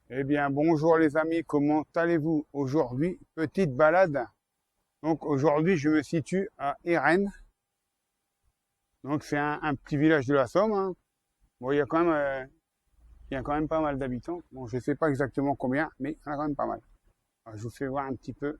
Eh bien, bonjour les amis, comment allez-vous aujourd'hui? Petite balade. Donc aujourd'hui, je me situe à Erennes. Donc c'est un petit village de la Somme, hein. Bon, il y a quand même pas mal d'habitants. Bon, je sais pas exactement combien, mais il y en a quand même pas mal. Alors, je vous fais voir un petit peu.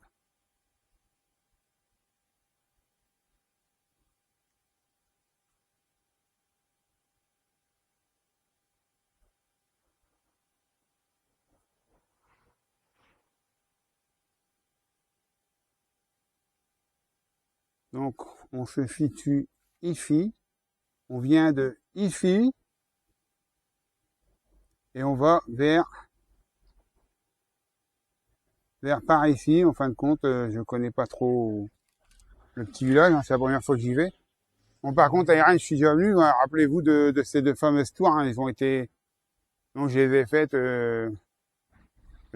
Donc, on se situe ici. On vient de ici et on va vers par ici. En fin de compte, je connais pas trop le petit village, hein, c'est la première fois que j'y vais. Bon, par contre, à Erennes, je suis déjà venu, hein. Rappelez-vous de ces deux fameuses tours, hein. Donc je les ai faites, je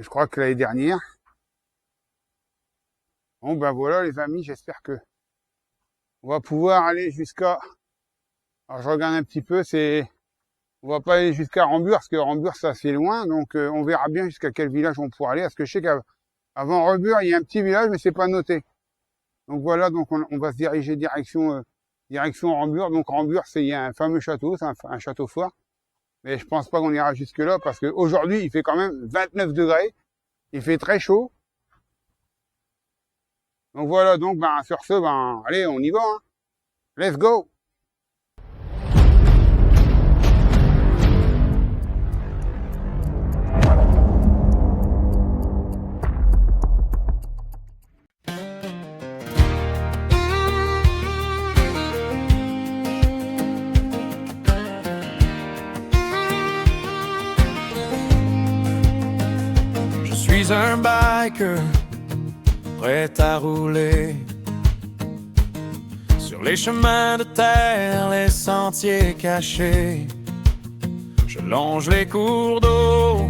crois que l'année dernière. Bon, ben voilà, les amis, j'espère que on va pouvoir aller alors je regarde un petit peu, on va pas aller jusqu'à Rambures, parce que Rambures, c'est assez loin, donc on verra bien jusqu'à quel village on pourra aller, parce que je sais qu'avant Rambures, il y a un petit village, mais c'est pas noté. Donc voilà, donc on va se diriger direction Rambures. Donc Rambures, il y a un fameux château, c'est un château fort. Mais je pense pas qu'on ira jusque là parce qu'aujourd'hui, il fait quand même 29 degrés. Il fait très chaud. Donc voilà, donc sur ce, allez, on y va, hein. Let's go! Je suis un biker, prêt à rouler sur les chemins de terre, les sentiers cachés. Je longe les cours d'eau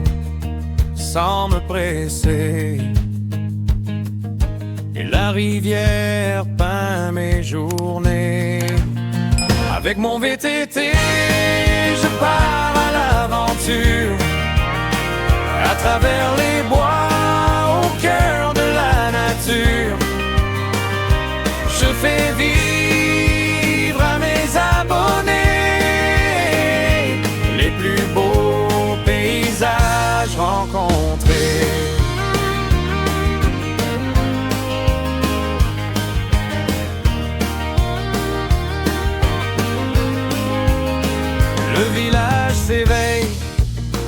sans me presser, et la rivière peint mes journées. Avec mon VTT, je pars à l'aventure, à travers les bois, au cœur de la nature. Je fais vivre à mes abonnés les plus beaux paysages rencontrés. Le village s'éveille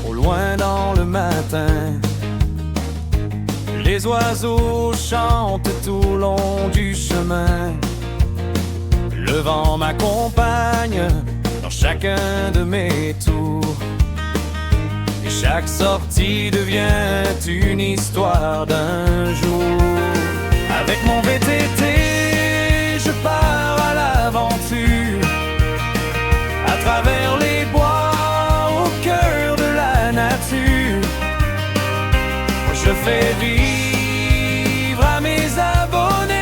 au loin dans le matin. Les oiseaux chantent tout le long du chemin. Le vent m'accompagne dans chacun de mes tours, et chaque sortie devient une histoire d'un jour. Avec mon VTT, je pars à l'aventure, à travers les bois, au cœur de la nature. Je fais vivre à mes abonnés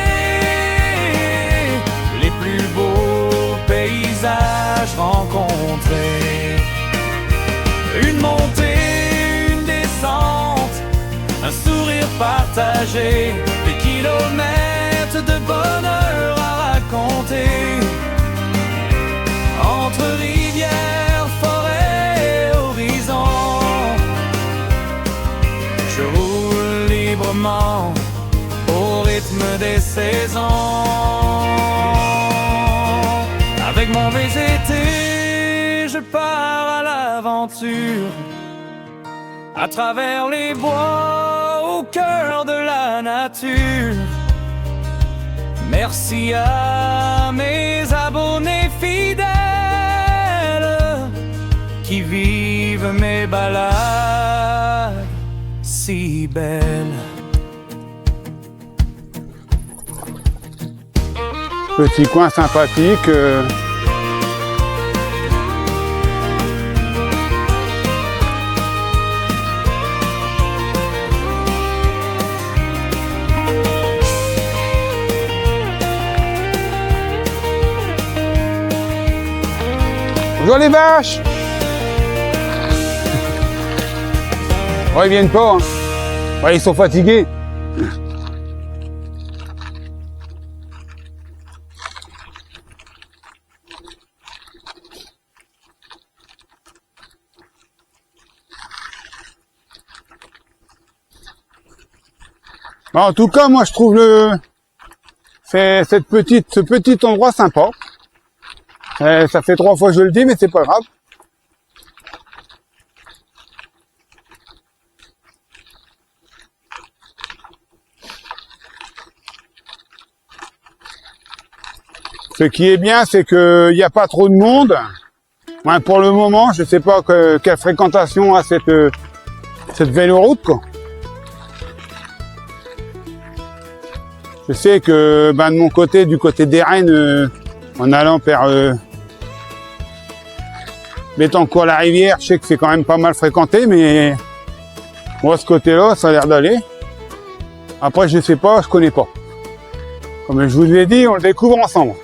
les plus beaux paysages rencontrés. Une montée, une descente, un sourire partagé, des kilomètres de bonheur à raconter. Entre rivières, forêts, horizons, je roule librement au rythme des saisons. Avec mon VTT, je pars à l'aventure, à travers les bois, au cœur de la nature. Merci à mes abonnés fidèles qui vivent mes balades si belles. Petit coin sympathique. Bonjour les vaches! Ouais, ils viennent pas. Hein. Ouais, ils sont fatigués. En tout cas, moi, je trouve ce petit endroit sympa. Ça fait 3 fois que je le dis, mais c'est pas grave. Ce qui est bien, c'est qu'il n'y a pas trop de monde. Ouais, pour le moment, je sais pas quelle fréquentation a cette véloroute, quoi. Je sais que de mon côté, du côté des Rennes, en allant vers Béthencourt-la-Rivière, je sais que c'est quand même pas mal fréquenté, mais moi, ce côté-là, ça a l'air d'aller. Après, je sais pas, je connais pas. Comme je vous l'ai dit, on le découvre ensemble.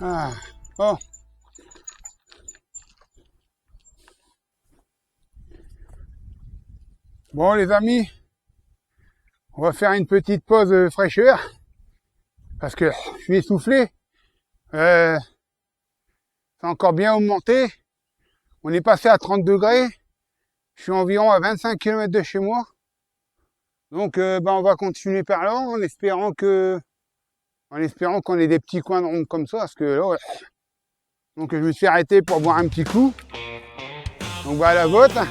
Ah, bon. Bon les amis, on va faire une petite pause fraîcheur parce que je suis essoufflé. Ça a encore bien augmenté. On est passé à 30 degrés. Je suis environ à 25 km de chez moi. Donc on va continuer par là en espérant qu'on ait des petits coins de ronde comme ça, parce que là, ouais. Donc je me suis arrêté pour boire un petit coup. Donc à la vôtre.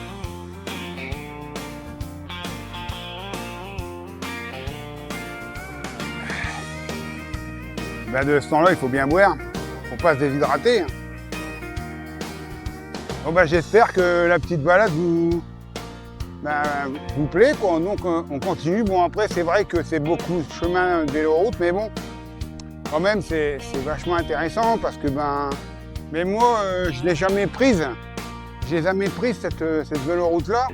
De ce temps-là, il faut bien boire. Faut pas se déshydrater. Bon j'espère que la petite balade vous plaît, quoi. Donc on continue. Bon après c'est vrai que c'est beaucoup de chemin de véloroute, mais bon. Quand même, c'est vachement intéressant parce que mais moi, je l'ai jamais prise. J'ai jamais pris cette véloroute là.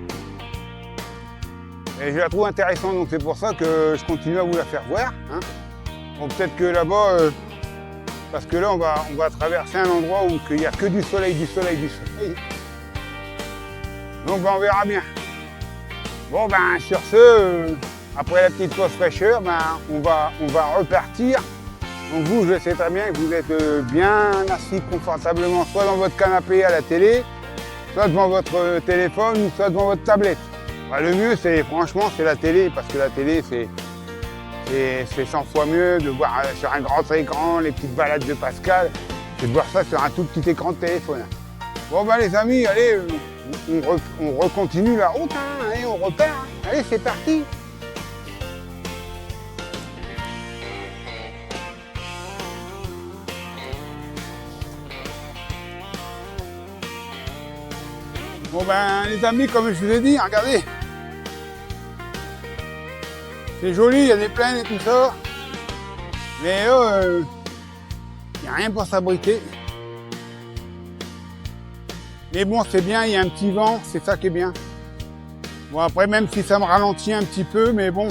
Et je la trouve intéressante, donc c'est pour ça que je continue à vous la faire voir. Hein. Bon, peut-être que là-bas, parce que là on va traverser un endroit où il n'y a que du soleil, du soleil, du soleil. Donc ben, on verra bien. Bon ben sur ce, après la petite pause fraîcheur, ben, on va repartir. Donc vous, je sais très bien que vous êtes bien assis confortablement, soit dans votre canapé à la télé, soit devant votre téléphone, ou soit devant votre tablette. Ben, le mieux, franchement, c'est la télé, parce que la télé, c'est 100 fois mieux de voir sur un grand écran les petites balades de Pascal, que de voir ça sur un tout petit écran de téléphone. Bon ben les amis, allez, on recontinue la route, hein, allez, on repart. Hein. Allez, c'est parti. Bon ben les amis, comme je vous ai dit, regardez. C'est joli, il y a des plaines et tout ça. Mais il n'y a rien pour s'abriter. Mais bon, c'est bien, il y a un petit vent, c'est ça qui est bien. Bon, après, même si ça me ralentit un petit peu, mais bon,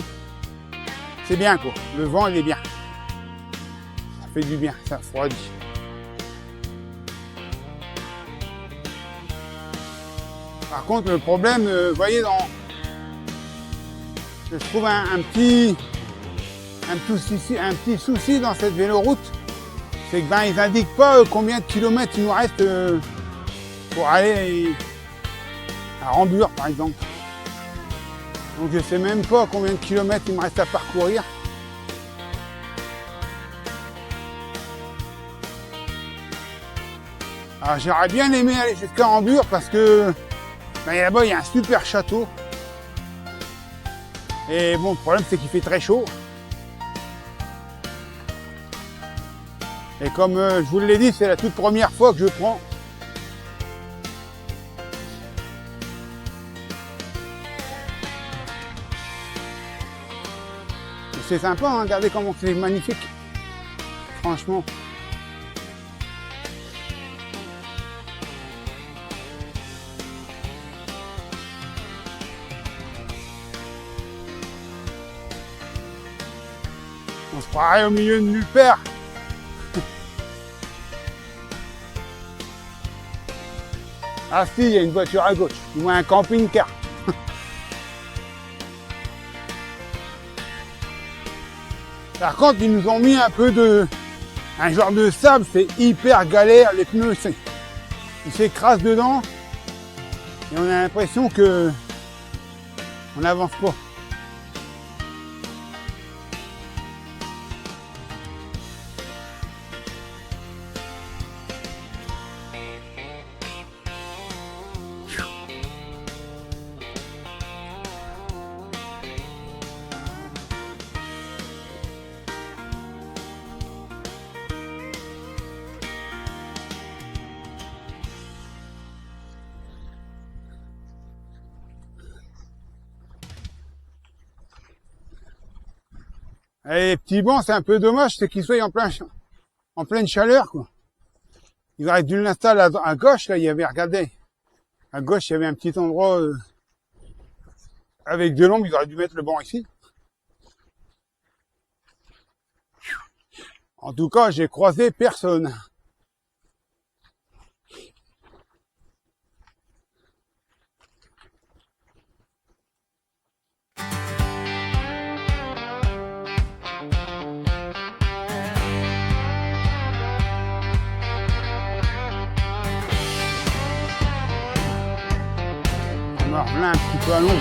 c'est bien, quoi. Le vent, il est bien. Ça fait du bien, ça refroidit. Par contre, le problème, vous voyez, je trouve un petit souci dans cette véloroute, c'est que ben, ils indiquent pas combien de kilomètres il nous reste pour aller à Rambures, par exemple. Donc je sais même pas combien de kilomètres il me reste à parcourir. Alors j'aurais bien aimé aller jusqu'à Rambures parce que ben, là-bas il y a un super château. Et bon, le problème c'est qu'il fait très chaud. Et comme je vous l'ai dit, c'est la toute première fois que je prends. C'est sympa, hein, regardez comment c'est magnifique. Franchement. On se croirait au milieu de nulle part. Ah si, il y a une voiture à gauche, du moins un camping-car. Par contre, ils nous ont mis un genre de sable, c'est hyper galère, les pneus, ils s'écrasent dedans et on a l'impression que on n'avance pas. Et les petits bancs, c'est un peu dommage, c'est qu'ils soient en pleine chaleur, quoi. Ils auraient dû l'installer à gauche, là, il y avait, regardez, à gauche, il y avait un petit endroit avec de l'ombre, ils auraient dû mettre le banc ici. En tout cas, j'ai croisé personne. On me revient un petit peu à l'ombre.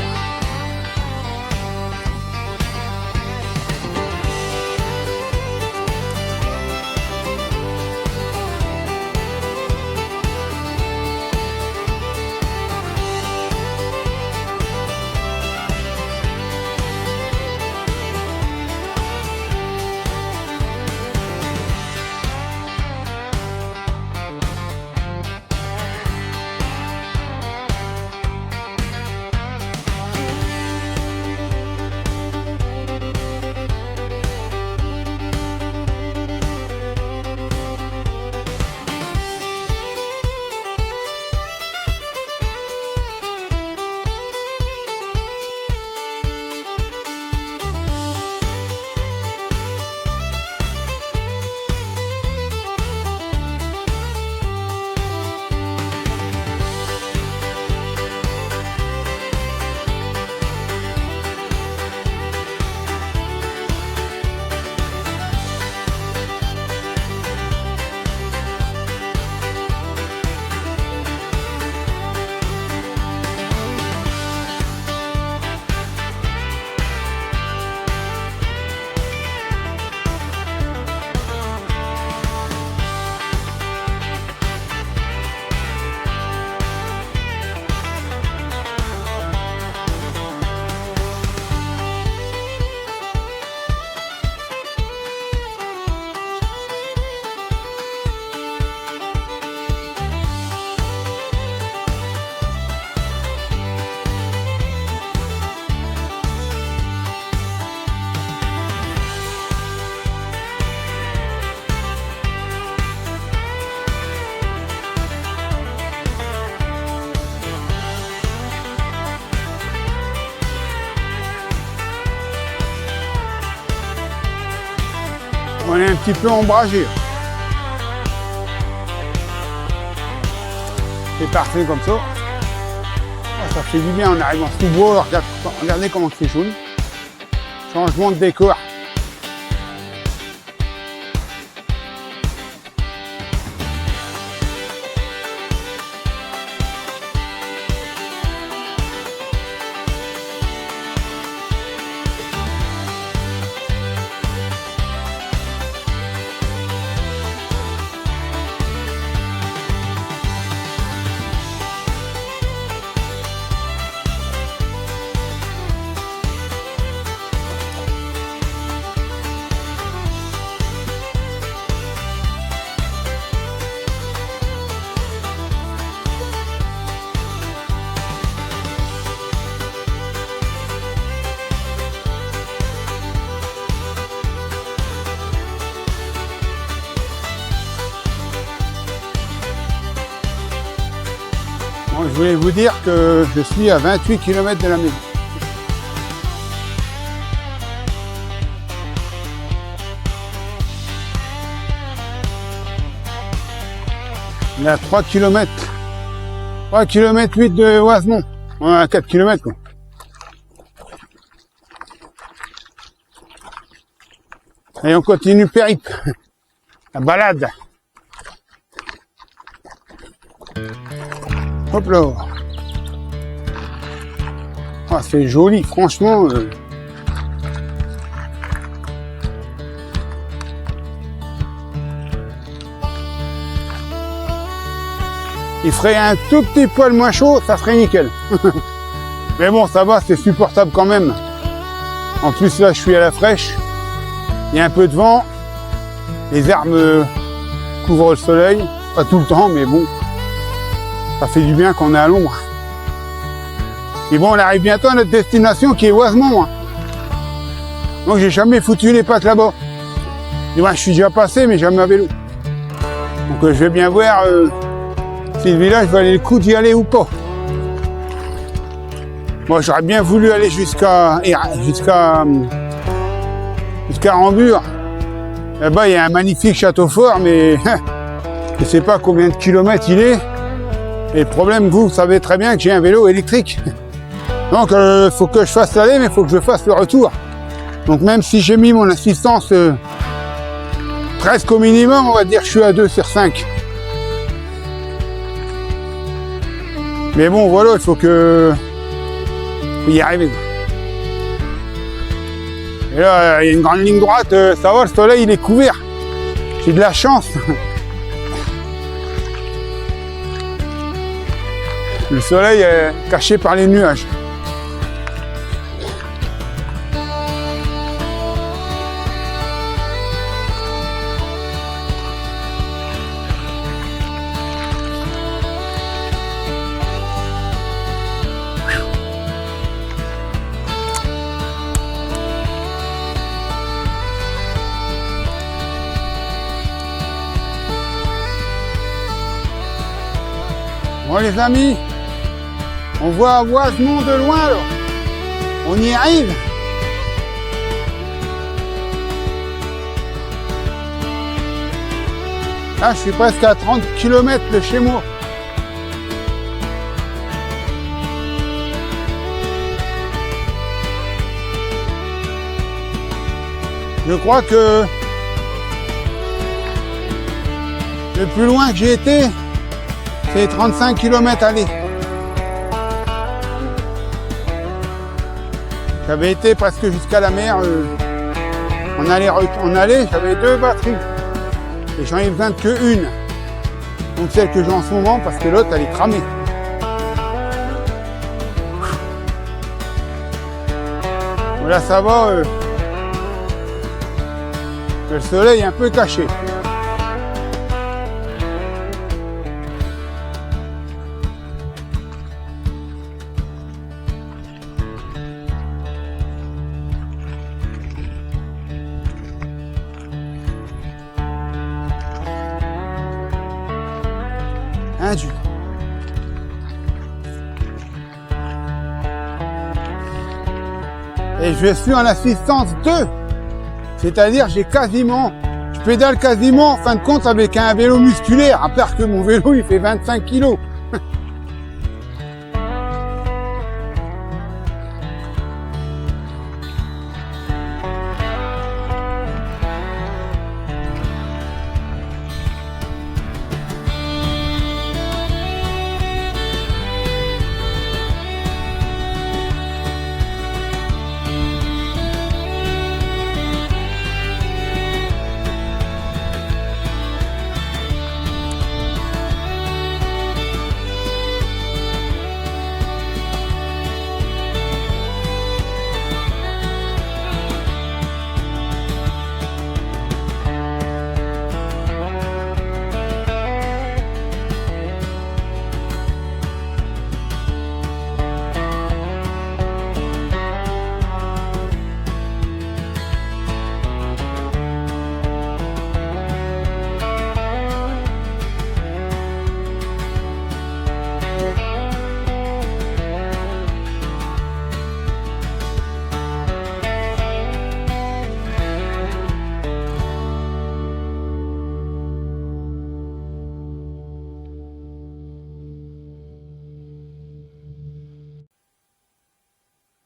On est un petit peu ombragé. C'est parfait comme ça. Ah, ça fait du bien, on arrive en sous-bois, regardez comment c'est joli. Changement de décor. Bon, je voulais vous dire que je suis à 28 km de la maison. Il est à 3 km. 3 km 8 de Oisemont. On est à 4 km quoi. Et on continue le périple. La balade. Hop là. Ah, c'est joli, franchement. Il ferait un tout petit poil moins chaud, ça serait nickel. Mais bon, ça va, c'est supportable quand même. En plus, là, je suis à la fraîche. Il y a un peu de vent. Les arbres couvrent le soleil. Pas tout le temps, mais bon. Ça fait du bien qu'on est à l'ombre. Et bon, on arrive bientôt à notre destination qui est Oisemont. Hein. Donc j'ai jamais foutu les pattes là-bas. Et moi, je suis déjà passé, mais jamais à vélo. Donc je vais bien voir si le village valait le coup d'y aller ou pas. Moi, j'aurais bien voulu aller jusqu'à Rambures. Là-bas, il y a un magnifique château fort, mais je ne sais pas combien de kilomètres il est. Et le problème, vous savez très bien que j'ai un vélo électrique. Donc, faut que je fasse l'aller, mais il faut que je fasse le retour. Donc, même si j'ai mis mon assistance presque au minimum, on va dire que je suis à 2 sur 5. Mais bon, voilà, il faut y arriver. Et là, il y a une grande ligne droite, ça va, le soleil, il est couvert. J'ai de la chance. Le soleil est caché par les nuages. Bon les amis, on voit Oisemont de loin là. On y arrive. Là je suis presque à 30 km de chez moi. Je crois que le plus loin que j'ai été, c'est 35 km aller. J'avais été presque jusqu'à la mer. On allait, j'avais 2 batteries. Et j'en ai besoin que une. Donc celle que j'ai en ce moment, parce que l'autre, elle est cramée. Voilà, ça va. Le soleil est un peu caché. Dieu. Et je suis en assistance 2, c'est-à-dire j'ai quasiment pédale quasiment, en fin de compte, avec un vélo musculaire, à part que mon vélo, il fait 25 kilos.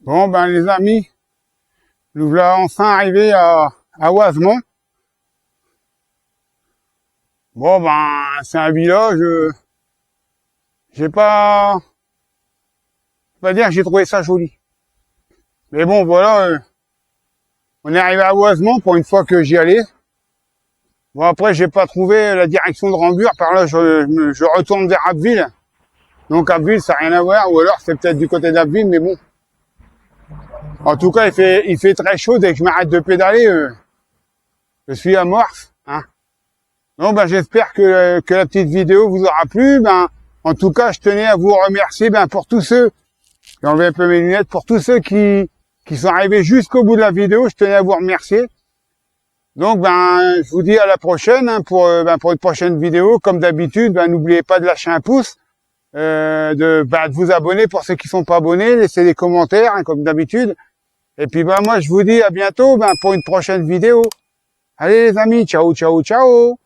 Bon, ben, les amis, nous voilà enfin arrivés à Oisemont. Bon, ben, c'est un village, j'ai pas dire que j'ai trouvé ça joli. Mais bon, voilà, on est arrivé à Oisemont pour une fois que j'y allais. Bon, après, j'ai pas trouvé la direction de Rambure, par là, je retourne vers Abbeville. Donc, Abbeville, ça n'a rien à voir, ou alors c'est peut-être du côté d'Abbeville, mais bon. En tout cas, il fait très chaud. Dès que je m'arrête de pédaler, je suis amorphe. Hein. Donc, ben, j'espère que la petite vidéo vous aura plu. Ben, en tout cas, je tenais à vous remercier, ben, pour tous ceux, j'ai enlevé un peu mes lunettes, pour tous ceux qui sont arrivés jusqu'au bout de la vidéo. Je tenais à vous remercier. Donc, ben, je vous dis à la prochaine, hein, pour une prochaine vidéo. Comme d'habitude, ben, n'oubliez pas de lâcher un pouce, de vous abonner pour ceux qui sont pas abonnés, laissez des commentaires, hein, comme d'habitude. Et puis, ben, moi, je vous dis à bientôt, ben, pour une prochaine vidéo. Allez, les amis, ciao, ciao, ciao!